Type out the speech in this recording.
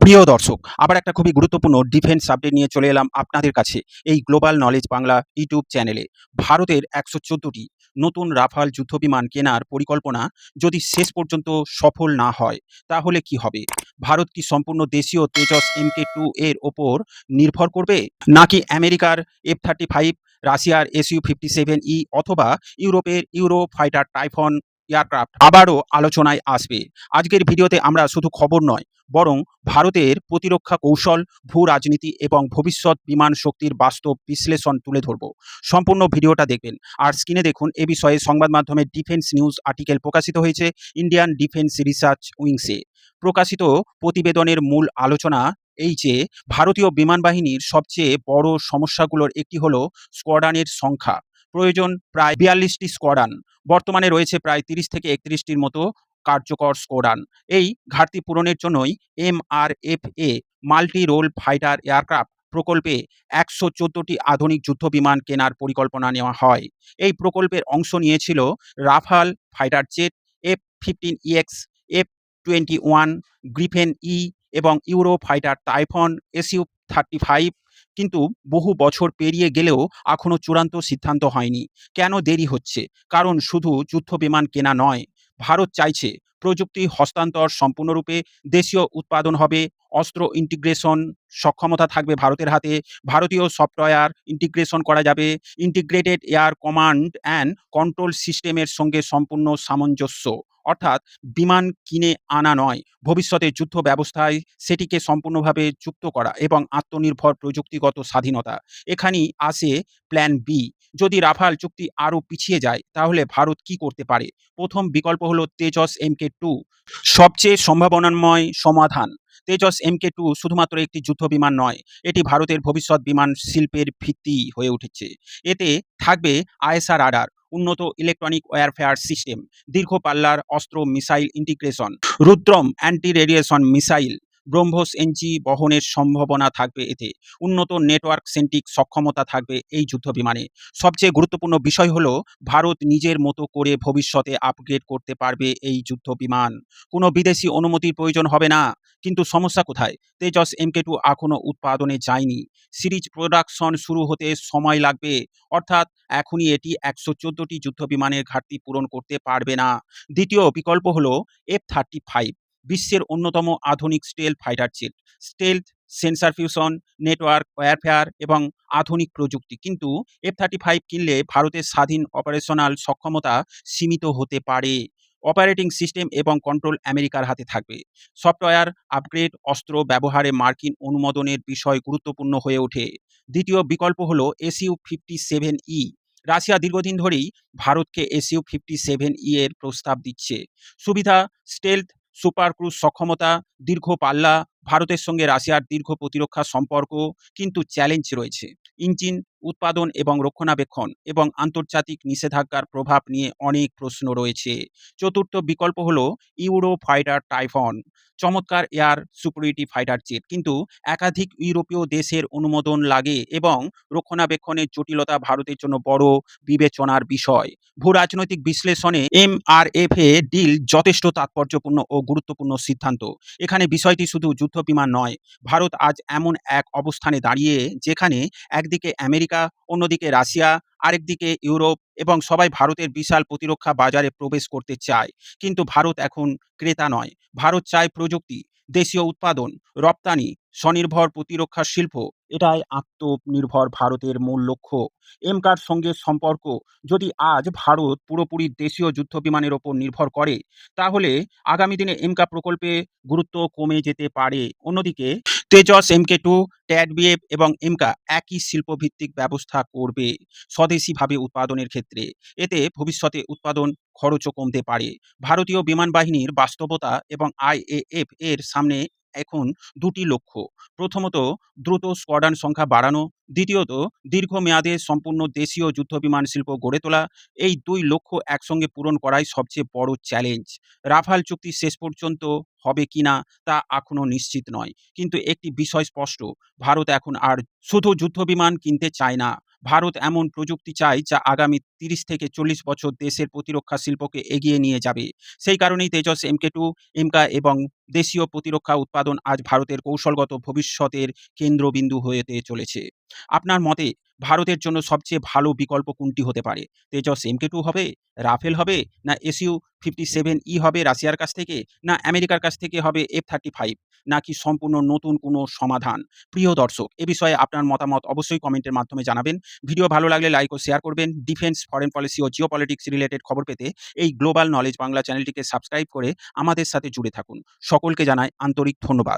প্রিয় দর্শক, আবার একটা খুবই গুরুত্বপূর্ণ ডিফেন্স আপডেট নিয়ে চলে এলাম আপনাদের কাছে এই গ্লোবাল নলেজ বাংলা ইউটিউব চ্যানেলে। ভারতের ১১৪টি নতুন রাফাল যুদ্ধবিমান কেনার পরিকল্পনা যদি শেষ পর্যন্ত সফল না হয়, তাহলে কি হবে? ভারত কি সম্পূর্ণ দেশীয় তেজস MK2 এর ওপর নির্ভর করবে? নাকি আমেরিকার F-35, রাশিয়ার Su-57E অথবা ইউরোপের ইউরোফাইটার টাইফন এয়ারক্রাফট আবারও আলোচনায় আসবে? আজকের ভিডিওতে আমরা শুধু খবর নয়, বরং ভারতের প্রতিরক্ষা কৌশল, ভূ রাজনীতি এবং ভবিষ্যৎ বিমান শক্তির বাস্তব বিশ্লেষণ তুলে ধরব। সম্পূর্ণ ভিডিওটা দেখবেন। আর স্ক্রিনে দেখুন, এ বিষয়ে সংবাদ মাধ্যমে ডিফেন্স নিউজ আর্টিকেল প্রকাশিত হয়েছে ইন্ডিয়ান ডিফেন্স রিসার্চ উইংসে। প্রকাশিত প্রতিবেদনের মূল আলোচনা এই যে, ভারতীয় বিমান বাহিনীর সবচেয়ে বড় সমস্যাগুলোর একটি হলো স্কোয়াড্রনের সংখ্যা। প্রয়োজন প্রায় ৪২টি স্কোয়াড্রন। বর্তমানে রয়েছে প্রায় ৩০ থেকে ৩১টির মতো কার্যকর স্কোয়াড্রন। এই ঘাটতি পূরণের জন্যই MRFA multi role fighter aircraft প্রকল্পে ১১৪টি আধুনিক যুদ্ধবিমান কেনার পরিকল্পনা নেওয়া হয়। এই প্রকল্পের অংশ নিয়েছিল Rafale fighter jet, F-15EX, F-21 গ্রিফেন ই এবং ইউরো ফাইটার টাইফন Su-35। কিন্তু বহু বছর পেরিয়ে গেলেও এখনও চূড়ান্ত সিদ্ধান্ত হয়নি। কেন দেরি হচ্ছে? কারণ শুধু যুদ্ধবিমান কেনা নয়, ভারত চাইছে প্রযুক্তি হস্তান্তর সম্পূর্ণরূপে দেশীয় উৎপাদন হবে, অস্ত্র ইন্টিগ্রেশন সক্ষমতা থাকবে ভারতের হাতে, ভারতীয় সফটওয়্যার ইন্টিগ্রেশন করা যাবে, integrated air command and control সিস্টেমের সঙ্গে সম্পূর্ণ সামঞ্জস্য। অর্থাৎ বিমান কিনে আনা নয়, ভবিষ্যতে যুদ্ধ ব্যবস্থায় সেটিকে সম্পূর্ণভাবে যুক্ত করা এবং আত্মনির্ভর প্রযুক্তিগত স্বাধীনতা। এখানেই আসে প্ল্যান বি। যদি রাফাল চুক্তি আরও পিছিয়ে যায়, তাহলে ভারত কি করতে পারে? প্রথম বিকল্প হলো তেজস MK2, সবচেয়ে সম্ভাবনাময় সমাধান। তেজস MK2 শুধুমাত্র একটি যুদ্ধবিমান নয়, এটি ভারতের ভবিষ্যৎ বিমান শিল্পের ভিত্তি হয়ে উঠেছে। এতে থাকবে ISR রাডার, উন্নত ইলেকট্রনিক ওয়্যারফেয়ার সিস্টেম, দীর্ঘ পাল্লার অস্ত্র missile integration, Rudram anti radiation missile, BrahMos NG বহনের সম্ভাবনা থাকবে এতে, উন্নত নেটওয়ার্ক সেন্ট্রিক সক্ষমতা থাকবে এই যুদ্ধবিমানে। সবচেয়ে গুরুত্বপূর্ণ বিষয় হলো, ভারত নিজের মতো করে ভবিষ্যতে আপগ্রেড করতে পারবে এই যুদ্ধবিমান। কোনো বিদেশি অনুমতির প্রয়োজন হবে না। কিন্তু সমস্যা কোথায়? তেজস MK2 এখনও উৎপাদনে যায়নি। সিরিজ প্রোডাকশন শুরু হতে সময় লাগবে। অর্থাৎ এখনই এটি ১১৪টি যুদ্ধবিমানের ঘাটতি পূরণ করতে পারবে না। দ্বিতীয় বিকল্প হলো F-35, বিশ্বের অন্যতম আধুনিক stealth fighter jet. Stealth, sensor fusion, network warfare এবং আধুনিক প্রযুক্তি। কিন্তু F-35 কিনলে ভারতের স্বাধীন অপারেশনাল সক্ষমতা সীমিত হতে পারে। অপারেটিং সিস্টেম এবং কন্ট্রোল আমেরিকার হাতে থাকবে। সফটওয়্যার আপগ্রেড, অস্ত্র ব্যবহারে মার্কিন অনুমোদনের বিষয় গুরুত্বপূর্ণ হয়ে ওঠে। দ্বিতীয় বিকল্প হলো Su-57E। রাশিয়া দীর্ঘদিন ধরেই ভারতকে Su-57E এর প্রস্তাব দিচ্ছে। সুবিধা: স্টেলথ, সুপার ক্রুজ সক্ষমতা, দীর্ঘ পাল্লা, ভারতের সঙ্গে রাশিয়ার দীর্ঘ প্রতিরক্ষা সম্পর্ক। কিন্তু চ্যালেঞ্জ রয়েছে। ইঞ্জিন, উৎপাদন এবং রক্ষণাবেক্ষণ এবং আন্তর্জাতিক নিষেধাজ্ঞার প্রভাব নিয়ে অনেক প্রশ্ন রয়েছে। চতুর্থ বিকল্প হলো ইউরো ফাইটার টাইফন, চমৎকার এয়ার সুপারিটি ফাইটার জেট। কিন্তু একাধিক ইউরোপীয় দেশের অনুমোদন লাগে এবং রক্ষণাবেক্ষণের জটিলতা ভারতের জন্য বড় বিবেচনার বিষয়। ভূ রাজনৈতিক বিশ্লেষণে MRFA ডিল যথেষ্ট তাৎপর্যপূর্ণ ও গুরুত্বপূর্ণ সিদ্ধান্ত। এখানে বিষয়টি শুধু যুদ্ধবিমান নয়, ভারত আজ এমন এক অবস্থানে দাঁড়িয়ে যেখানে একদিকে আমেরিকা, অন্যদিকে রাশিয়া, আরেকদিকে ইউরোপ এবং সবাই ভারতের বিশাল প্রতিরক্ষা বাজারে প্রবেশ করতে চায়। কিন্তু ভারত এখন ক্রেতা নয়, ভারত চায় প্রযুক্তি, দেশীয় উৎপাদন, রপ্তানি, স্বনির্ভর প্রতিরক্ষা শিল্প। এটাই আত্মনির্ভর ভারতের মূল লক্ষ্য। এমকার সঙ্গে সম্পর্ক: যদি আজ ভারত পুরোপুরি দেশীয় যুদ্ধবিমানের ওপর নির্ভর করে, তাহলে আগামী দিনে এমকা প্রকল্পে গুরুত্ব কমে যেতে পারে। অন্যদিকে তেজস MK2, ট্যাডবিএফ এবং এমকা একই শিল্পভিত্তিক ব্যবস্থা করবে স্বদেশীভাবে উৎপাদনের ক্ষেত্রে। এতে ভবিষ্যতে উৎপাদন খরচও কমতে পারে। ভারতীয় বিমান বাহিনীর বাস্তবতা এবং IAF এর সামনে এখন দুটি লক্ষ্য। প্রথমত, দ্রুত স্কোয়াড্রন সংখ্যা বাড়ানো। দ্বিতীয়ত, দীর্ঘমেয়াদে সম্পূর্ণ দেশীয় যুদ্ধবিমান শিল্প গড়ে তোলা। এই দুই লক্ষ্য একসঙ্গে পূরণ করাই সবচেয়ে বড় চ্যালেঞ্জ। রাফাল চুক্তি শেষ পর্যন্ত হবে কিনা তা এখনও নিশ্চিত নয়। কিন্তু একটি বিষয় স্পষ্ট, ভারত এখন আর শুধু যুদ্ধবিমান কিনতে চায় না, ভারত এমন প্রযুক্তি চায় যা আগামী ৩০ থেকে ৪০ বছর দেশের প্রতিরক্ষা শিল্পকে এগিয়ে নিয়ে যাবে। সেই কারণেই তেজস MK2, এমকা এবং দেশীয় প্রতিরক্ষা উৎপাদন আজ ভারতের কৌশলগত ভবিষ্যতের কেন্দ্রবিন্দু হতে চলেছে। আপনার মতে ভারতের জন্য সবচেয়ে ভালো বিকল্প কোনটি হতে পারে? তেজস MK2 হবে, রাফেল হবে, না SU-57E হবে রাশিয়ার কাছ থেকে, না আমেরিকার কাছ থেকে হবে F-35, নাকি সম্পূর্ণ নতুন কোনো সমাধান? প্রিয় দর্শক, এ বিষয়ে আপনার মতামত অবশ্যই কমেন্টের মাধ্যমে জানাবেন। ভিডিও ভালো লাগলে লাইক ও শেয়ার করবেন। ডিফেন্স, ফরেন পলিসি ও জিওপলিটিক্স রিলেটেড খবর পেতে এই গ্লোবাল নলেজ বাংলা চ্যানেলটিকে সাবস্ক্রাইব করে আমাদের সাথে জুড়ে থাকুন। সকলকে জানাই আন্তরিক ধন্যবাদ।